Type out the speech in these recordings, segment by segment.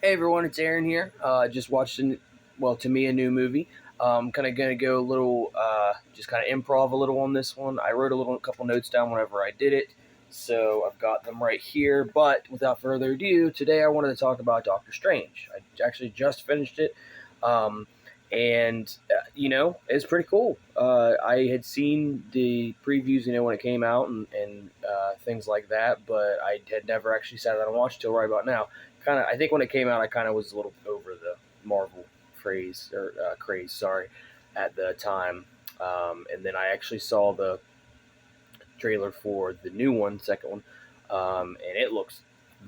Hey everyone, it's Aaron here. Just watched, to me, a new movie. Kind of gonna go a little, just kind of improv a little on this one. I wrote a couple notes down whenever I did it, so I've got them right here. But without further ado, today I wanted to talk about Doctor Strange. I actually just finished it, um, and it's pretty cool. I had seen the previews, when it came out and things like that, but I had never actually sat down and watched it till right about now. I think when it came out, I kind of was a little over the Marvel craze, sorry, at the time. And then I actually saw the trailer for the new one, second one, and it looks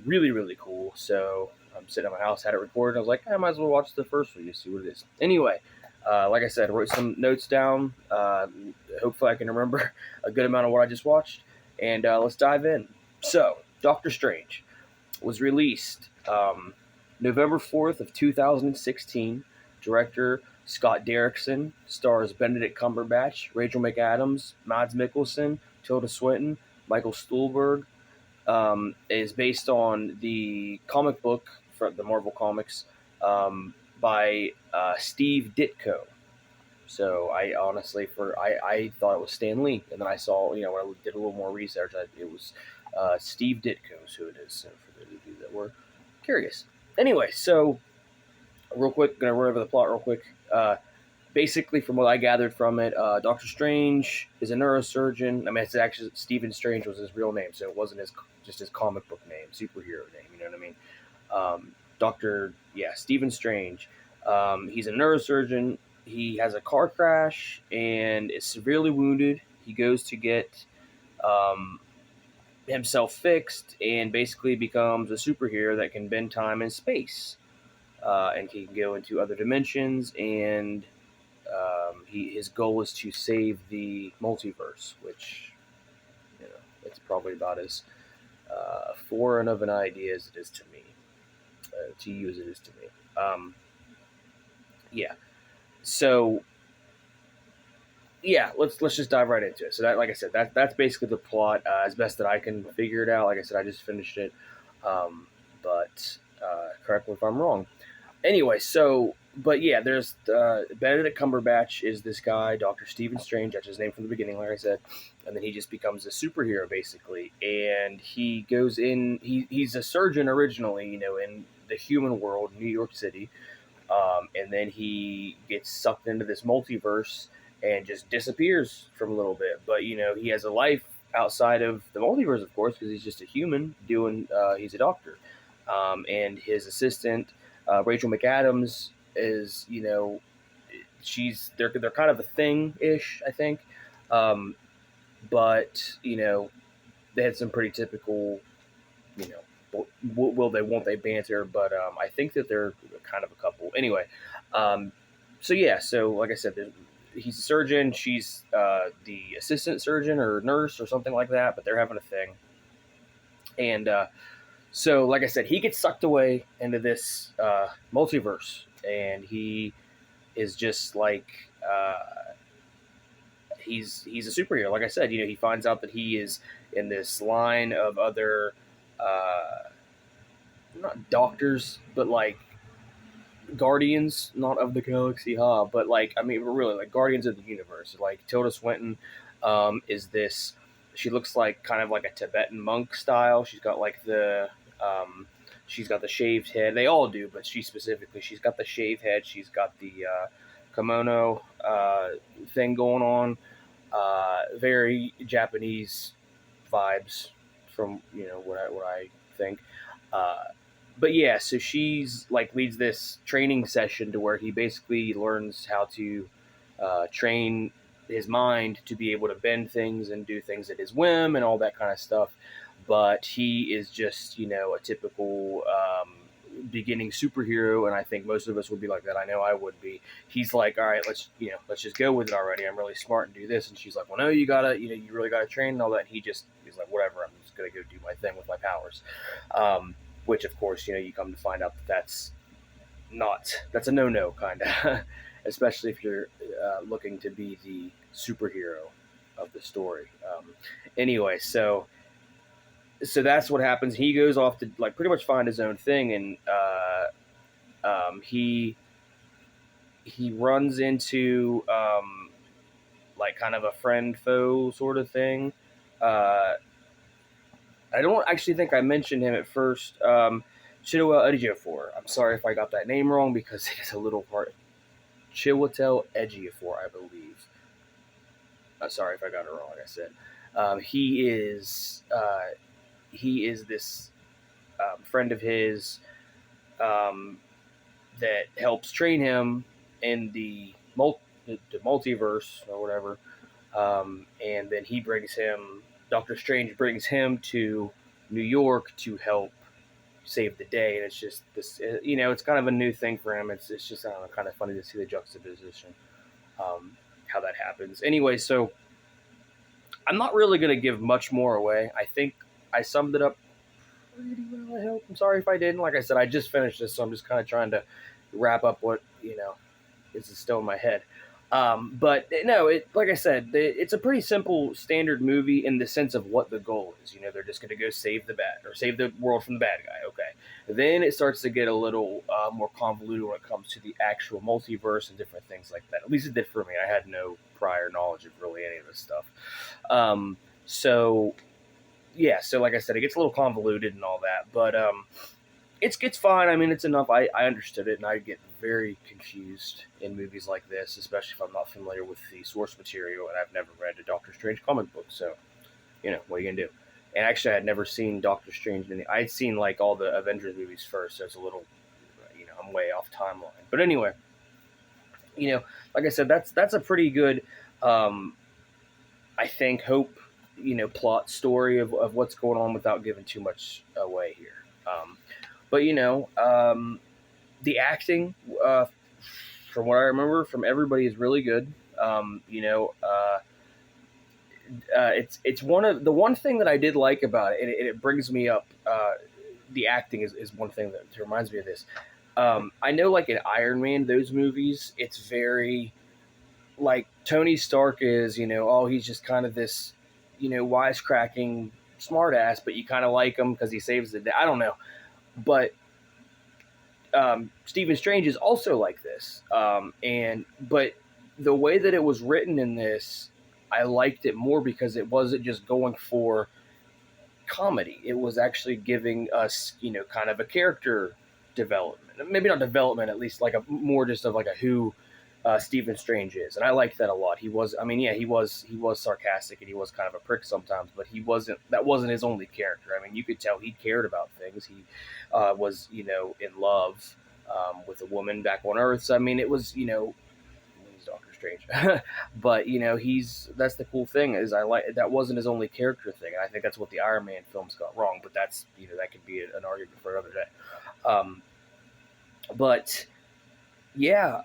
really, really cool. So I'm sitting at my house, had it recorded. I was like, I might as well watch the first one to see what it is. Anyway, like I said, I wrote some notes down. Hopefully, I can remember a good amount of what I just watched, and let's dive in. So, Doctor Strange was released November 4th of 2016. Director Scott Derrickson, stars Benedict Cumberbatch, Rachel McAdams, Mads Mikkelsen, Tilda Swinton, Michael Stuhlbarg. Is based on the comic book from the Marvel Comics by Steve Ditko. So I honestly, I thought it was Stan Lee, and then I saw, when I did a little more research, it was Steve Ditko is who it is. So for those of you that were curious, anyway, so real quick, gonna run over the plot real quick. Basically, from what I gathered from it, Doctor Strange is a neurosurgeon. I mean, it's actually Stephen Strange was his real name, so it wasn't just his comic book name, superhero name. You know what I mean? Stephen Strange. He's a neurosurgeon. He has a car crash and is severely wounded. He goes to get um, himself fixed and basically becomes a superhero that can bend time and space, and he can go into other dimensions. And his goal is to save the multiverse, which it's probably about as foreign of an idea as it is to me, to you as it is to me. Yeah. So yeah, let's just dive right into it. So that, like I said, that's basically the plot, as best that I can figure it out. Like I said, I just finished it, but correct me if I'm wrong. Anyway, so but yeah, there's Benedict Cumberbatch is this guy, Doctor Stephen Strange. That's his name from the beginning, like I said, and then he just becomes a superhero basically, and he goes in. He's a surgeon originally, in the human world, New York City, and then he gets sucked into this multiverse and just disappears for a little bit. But he has a life outside of the multiverse, of course, because he's just a human doing. He's a doctor, and his assistant Rachel McAdams is, they're kind of a thing ish, I think, but they had some pretty typical, you know, will they won't they banter, but I think that they're kind of a couple anyway. Um, so like I said, he's a surgeon, she's the assistant surgeon or nurse or something like that, but they're having a thing, and so, like I said, he gets sucked away into this multiverse, and he is just like he's a superhero. Like I said, he finds out that he is in this line of other not doctors, but like guardians, not of the galaxy, but like, I mean, really like guardians of the universe. Like Tilda Swinton is this. She looks like kind of like a Tibetan monk style. Um, she's got the shaved head. They all do, but she's got the shaved head. She's got the kimono thing going on. Very Japanese vibes from what I think. Uh, but yeah, so she's like leads this training session to where he basically learns how to train his mind to be able to bend things and do things at his whim and all that kind of stuff. But he is just a typical beginning superhero, and I think most of us would be like that. I know I would be. He's like, all right, let's just go with it already. I'm really smart and do this, and she's like, well, no, you gotta, you really gotta train and all that. And he's like, whatever, I'm just gonna go do my thing with my powers. Which of course, you come to find out that that's a no kind of, especially if you're looking to be the superhero of the story. Anyway, so that's what happens. He goes off to like pretty much find his own thing, and He runs into like kind of a friend foe sort of thing. Uh, I don't actually think I mentioned him at first. Chiwetel Ejiofor. I'm sorry if I got that name wrong because it is a little hard. Chiwetel Ejiofor, I believe. Sorry if I got it wrong. Like I said, he is this friend of his um, that helps train him in the multiverse or whatever. And then Doctor Strange brings him to New York to help save the day. And it's just this, it's kind of a new thing for him. It's just, I don't know, kind of funny to see the juxtaposition, how that happens. Anyway, so I'm not really going to give much more away. I think I summed it up pretty well, I hope. I'm sorry if I didn't. Like I said, I just finished this, so I'm just kind of trying to wrap up what, is still in my head. But no, like I said, it's a pretty simple standard movie in the sense of what the goal is. They're just going to go save save the world from the bad guy. Okay, then it starts to get a little more convoluted when it comes to the actual multiverse and different things like that. At least it did for me. I had no prior knowledge of really any of this stuff. So yeah, so like I said, it gets a little convoluted and all that, but it's fine. I mean, it's enough. I understood it, and I get very confused in movies like this, especially if I'm not familiar with the source material and I've never read a Doctor Strange comic book. So, what are you gonna do? And actually, I had never seen Doctor Strange. I'd seen like all the Avengers movies first, so it's a little, I'm way off timeline. But anyway, like I said, that's a pretty good, I think, hope, plot story of what's going on without giving too much away here. But the acting, from what I remember from everybody, is really good. It's one thing that I did like about it, and it brings me up. The acting is one thing that reminds me of this. I know, like in Iron Man, those movies, it's very like Tony Stark is, he's just kind of this, wisecracking smartass, but you kind of like him because he saves the day. I don't know, but Stephen Strange is also like this, but the way that it was written in this, I liked it more because it wasn't just going for comedy. It was actually giving us, kind of a character development. Maybe not development, at least like a more just of like a who Stephen Strange is, and I liked that a lot. He was sarcastic and he was kind of a prick sometimes, but that wasn't his only character. I mean, you could tell he cared about things. He was, in love with a woman back on Earth. So I mean, it was, he's Doctor Strange, but that's the cool thing is that wasn't his only character thing, and I think that's what the Iron Man films got wrong. But that's that could be an argument for another day. But yeah.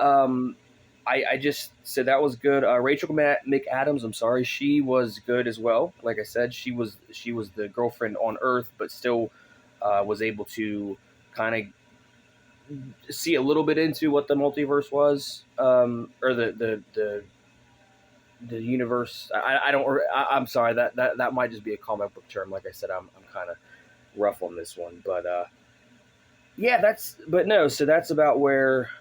I just said that was good. Rachel McAdams, I'm sorry, she was good as well. Like I said, she was the girlfriend on Earth, but still was able to kind of see a little bit into what the multiverse was, or the universe. I'm sorry, that might just be a comic book term. Like I said, I'm kind of rough on this one, but yeah, so that's about where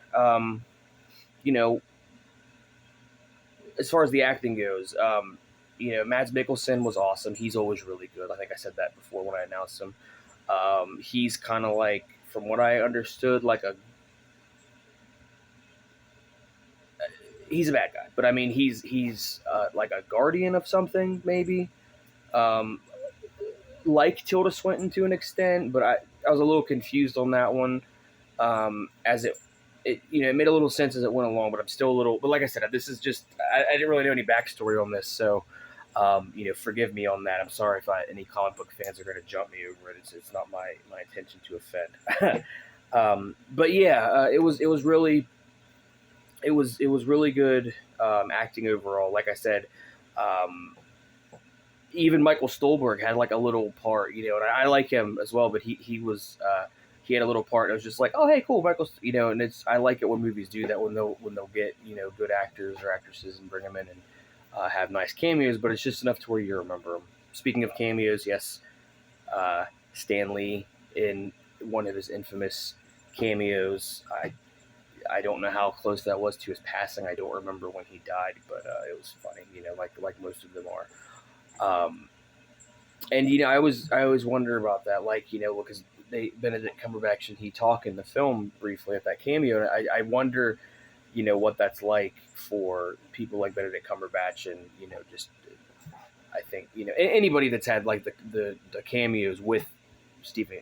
as far as the acting goes, Mads Mikkelsen was awesome. He's always really good. I think I said that before when I announced him. He's kind of like, from what I understood, he's a bad guy, but I mean, he's like a guardian of something, maybe. Like Tilda Swinton to an extent, but I was a little confused on that one, as it made a little sense as it went along, but I'm still a little. But like I said, this is just I didn't really know any backstory on this, so forgive me on that. I'm sorry if any comic book fans are going to jump me over it. It's not my intention to offend. But yeah, it was really good acting overall. Like I said, even Michael Stolberg had like a little part, and I like him as well, but he was. He had a little part. And it was just like, oh, hey, cool, Michael. And I like it when movies do that when they'll get good actors or actresses and bring them in and have nice cameos. But it's just enough to where you remember them. Speaking of cameos, yes, Stan Lee in one of his infamous cameos. I don't know how close that was to his passing. I don't remember when he died, but it was funny, like most of them are. And I always wonder about that, like because Benedict Cumberbatch and he talk in the film briefly at that cameo. And I wonder, what that's like for people like Benedict Cumberbatch and just I think anybody that's had like the cameos with Stephen,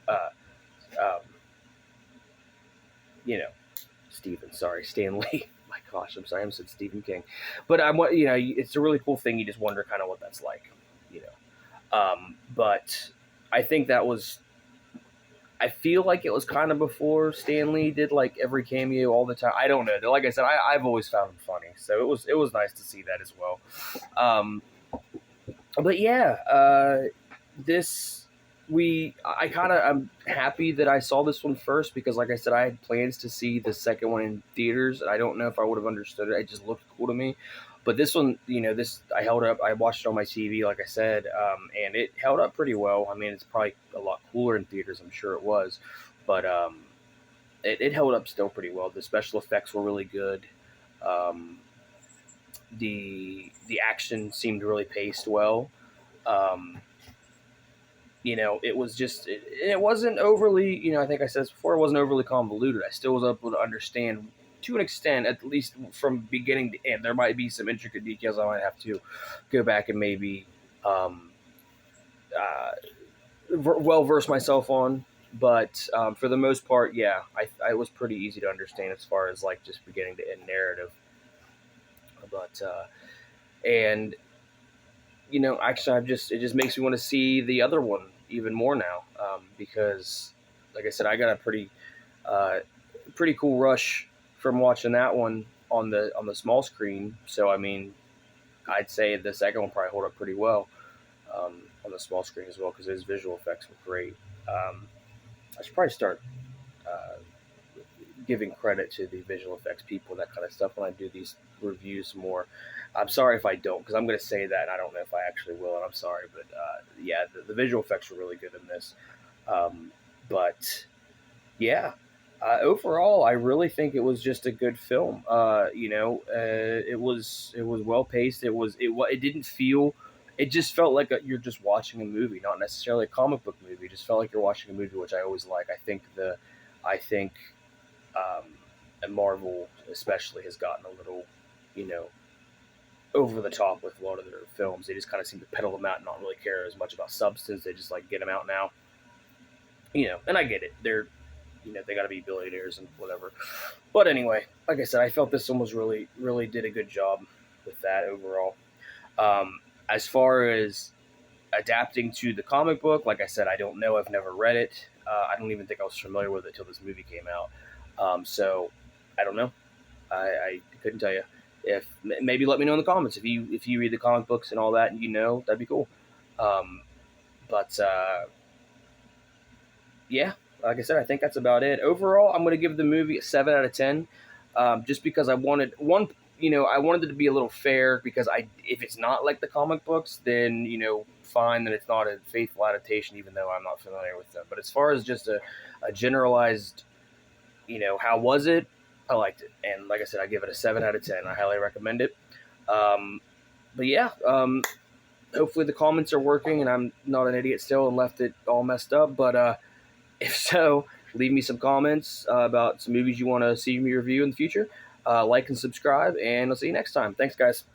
uh, um, you know Stephen, sorry, Stan Lee. My gosh, I'm sorry, I said Stephen King, but it's a really cool thing. You just wonder kind of what that's like, you know. But I think that was. I feel like it was kind of before Stan Lee did like every cameo all the time. I don't know. Like I said, I've always found him funny, so it was nice to see that as well. But yeah, this I'm happy that I saw this one first because, like I said, I had plans to see the second one in theaters, and I don't know if I would have understood it. It just looked cool to me. But this one, this I held up. I watched it on my TV, like I said, and it held up pretty well. I mean, it's probably a lot cooler in theaters. I'm sure it was, but it held up still pretty well. The special effects were really good. Um, the action seemed really paced well. Um, it was just it wasn't overly. I think I said this before. It wasn't overly convoluted. I still was able to understand to an extent, at least from beginning to end. There might be some intricate details I might have to go back and maybe uh, well verse myself on. But for the most part, yeah, I was pretty easy to understand as far as like just beginning to end narrative. But and actually, it just makes me want to see the other one even more now because, like I said, I got a uh, pretty cool rush from watching that one on the small screen. So I mean, I'd say the second one probably hold up pretty well on the small screen as well because his visual effects were great. I should probably start uh, giving credit to the visual effects people, that kind of stuff, when I do these reviews more. I'm sorry if I don't, because I'm going to say that, and I don't know if I actually will, and I'm sorry, but yeah, the visual effects were really good in this. Um, but yeah, overall, I really think it was just a good film. It was well paced. It didn't feel. It just felt like you're just watching a movie, not necessarily a comic book movie. It just felt like you're watching a movie, which I always like. I think um, and Marvel especially has gotten a little, you know, over the top with a lot of their films. They just kind of seem to pedal them out and not really care as much about substance. They just like get them out now, And I get it. They got to be billionaires and whatever. But anyway, like I said, I felt this one was really, really did a good job with that overall. As far as adapting to the comic book, like I said, I don't know. I've never read it. I don't even think I was familiar with it till this movie came out. So I don't know. I couldn't tell you. If maybe let me know in the comments if you read the comic books and all that, and that'd be cool. Um, but yeah, like I said, I think that's about it. Overall, I'm going to give the movie a 7 out of 10, just because I wanted one. I wanted it to be a little fair because if it's not like the comic books, then fine, then it's not a faithful adaptation, even though I'm not familiar with them. But as far as just a generalized, how was it? I liked it, and like I said, I give it a 7 out of 10. I highly recommend it. But yeah, hopefully the comments are working, and I'm not an idiot still and left it all messed up. But if so, leave me some comments about some movies you want to see me review in the future. Like and subscribe, and I'll see you next time. Thanks, guys.